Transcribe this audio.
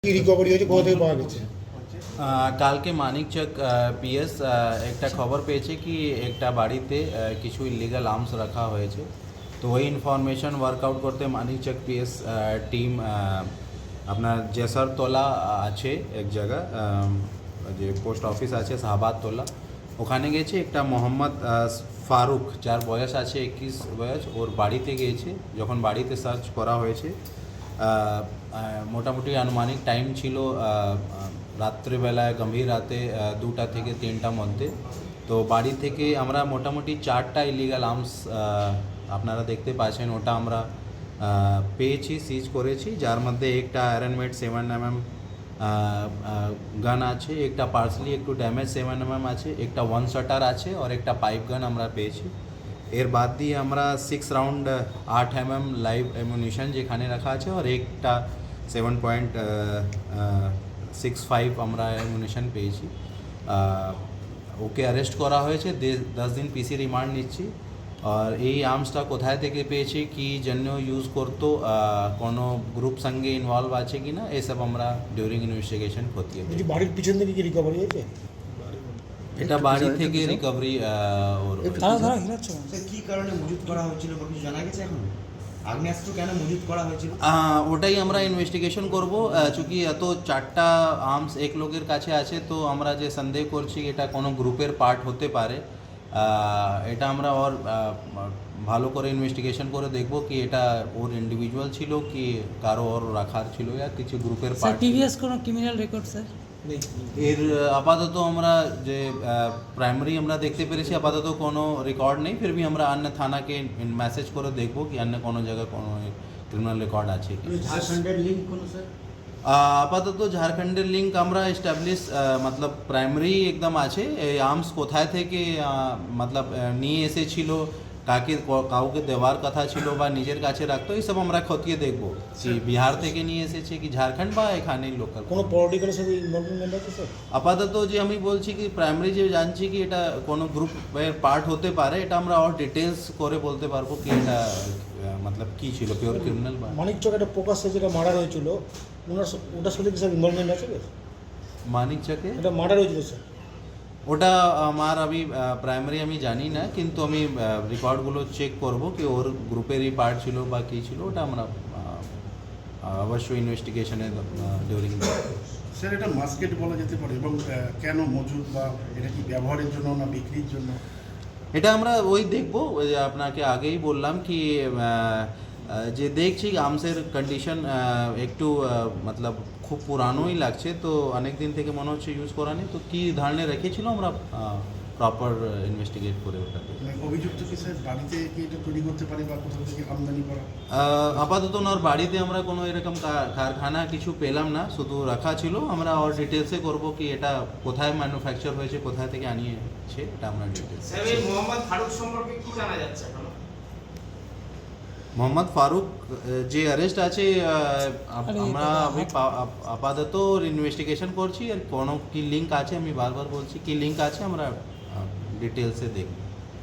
কি রিকভারি হয়েছে, কোথা থেকে পাওয়া গেছে? কালকে মানিকচক পিএস একটা খবর পেয়েছে কি একটা বাড়িতে কিছু ইলিগাল আর্মস রাখা হয়েছে। তো ওই ইনফরমেশন ওয়ার্কআউট করতে মানিকচক পিএস টিম আপনার জেসরতলা আছে এক জায়গা, যে পোস্ট অফিস আছে শাহবাদতলা, ওখানে গেছে। একটা মোহাম্মদ ফারুক, যার বয়স আছে 21 বয়স, ওর বাড়িতে গিয়েছে। যখন বাড়িতে সার্চ করা হয়েছে, মোটামুটি আনুমানিক টাইম ছিল রাত্রেবেলায়, গম্ভীর রাতে 2টা থেকে 3টার মধ্যে। তো বাড়ি থেকে আমরা মোটামুটি 4টা ইলিগাল আর্মস আপনারা দেখতে পাচ্ছেন, ওটা আমরা পেয়েছি, সিজ করেছি। যার মধ্যে একটা আয়রনমেড 7mm গান আছে, একটা পার্সলি একটু ড্যামেজ 7mm আছে, একটা 1 শটার আছে, আর একটা পাইপ গান আমরা পেয়েছি। এর বাদ দিয়ে আমরা 6 রাউন্ড 8mm লাইভ অ্যামুনিশন যেখানে রাখা আছে, আর একটা 7.65 আমরা অ্যামুনিশন পেয়েছি। ওকে অ্যারেস্ট করা হয়েছে, 10 দিন পিসি রিমান্ড নিচ্ছি। আর এই আর্মসটা কোথায় থেকে পেয়েছি, কি জন্য ইউজ করতো, কোনো গ্রুপ সঙ্গে ইনভলভ আছে কি না, এসব আমরা ডিউরিং ইনভেস্টিগেশন খতিয়ে দেখি। বাড়ির পিছন থেকে কি রিকভারি হয়েছে? এটা বাড়ি থেকে রিকভারি ওর কি কারণে মজুত করা হয়েছিল বা কিছু জানা গেছে এখন? আগ্নেয়াস্ত্র কেন মজুত করা হয়েছিল? ওটাই আমরা ইনভেস্টিগেশন করব। চूँकि এত 4টা আর্মস এক লোকের কাছে আছে, তো আমরা যে সন্দেহ করছি এটা কোনো গ্রুপের পার্ট হতে পারে। এটা আমরা ওর ভালো করে ইনভেস্টিগেশন করে দেখব কি এটা ওর ইন্ডিভিজুয়াল ছিল কি কারো ওর রাখার ছিল, या কিছু গ্রুপের পার্ট। প্রিভিয়াস কোনো ক্রিমিনাল রেকর্ড স্যার? এর আপাতত আমরা যে প্রাইমারি আমরা দেখতে পেরেছি, আপাতত কোনো রেকর্ড নেই। ফির भी আমরা অন্য থানাকে মেসেজ করে দেখব কি অন্য কোনো জায়গায় কোনো ক্রিমিনাল রেকর্ড আছে কি। ঝাড়খণ্ডের লিঙ্ক কোনো স্যার? আপাতত ঝাড়খণ্ডের লিঙ্ক আমরা এস্টাবলিশ মতলব প্রাইমারি একদম আছে। এই আর্মস কোথায় থেকে মতলব নিয়ে এসেছিল, কাউকে দেওয়ার কথা ছিল বা নিজের কাছে রাখতো, এইসব আমরা খতিয়ে দেখব কি বিহার থেকে নিয়ে এসেছে কি ঝাড়খণ্ড বা এখানেই লোকাল। কোনো পলিটিক্যালের সাথে ইনভলভমেন্ট আছে স্যার? আপাতত যে আমি বলছি কি প্রাইমারি যে জানছি কি এটা কোনো গ্রুপের পার্ট হতে পারে, এটা আমরা আর ডিটেলস করে বলতে পারবো কি এটা মতলব কী ছিল, পিওর ক্রিমিনাল বা। মানিকচক একটা প্রকাশ্যে যেটা মার্ডার হয়েছিল, ওটার সাথে কি স্যার ইনভলভমেন্ট আছে? মানিকচকে এটা মার্ডার হয়েছিল স্যার? ওটা আমার আমি প্রাইমারি আমি জানি না, কিন্তু আমি রেকর্ডগুলো চেক করব কি ওর গ্রুপেরই পার্ট ছিল বা কী ছিল, ওটা আমরা অবশ্যই ইনভেস্টিগেশনে ডিউরিং। স্যার এটা মাস্কেট বলা যেতে পারে, এবং কেন মজুদ, বা এটা কি ব্যবহারের জন্য না বিক্রির জন্য? এটা আমরা ওই দেখবো, ওই যে আপনাকে আগেই বললাম কি যে দেখছি আর্মসের কন্ডিশন একটু মতলব খুব পুরানোই লাগছে, তো অনেক দিন থেকে মনে হচ্ছে ইউজ করা নেই। তো কী ধরনের রেখেছিল আমরা প্রপার ইনভেস্টিগেট করে ওটাকে। অভিযুক্ত কি স্যার বাড়িতে কি এটা তৈরি করতে পারে বা কোথাও থেকে আমদানি করা? আপাতত ওনার বাড়িতে আমরা কোনো এরকম কারখানা কিছু পেলাম না, শুধু রাখা ছিল। আমরা ওর ডিটেলসে করব কি এটা কোথায় ম্যানুফ্যাকচার হয়েছে, কোথায় থেকে আনিয়েছে, এটা আমরা ডিটেলস। স্যার এই মোহাম্মদ ফারুক সম্পর্কে কি জানা যাচ্ছে এখন? মোহাম্মদ ফারুক যে অ্যারেস্ট আছে, আমরা আপাতত ইনভেস্টিগেশন করছি। আর কোনো কি লিঙ্ক আছে, আমি বারবার বলছি কি লিঙ্ক আছে, আমরা ডিটেলসে দেখব।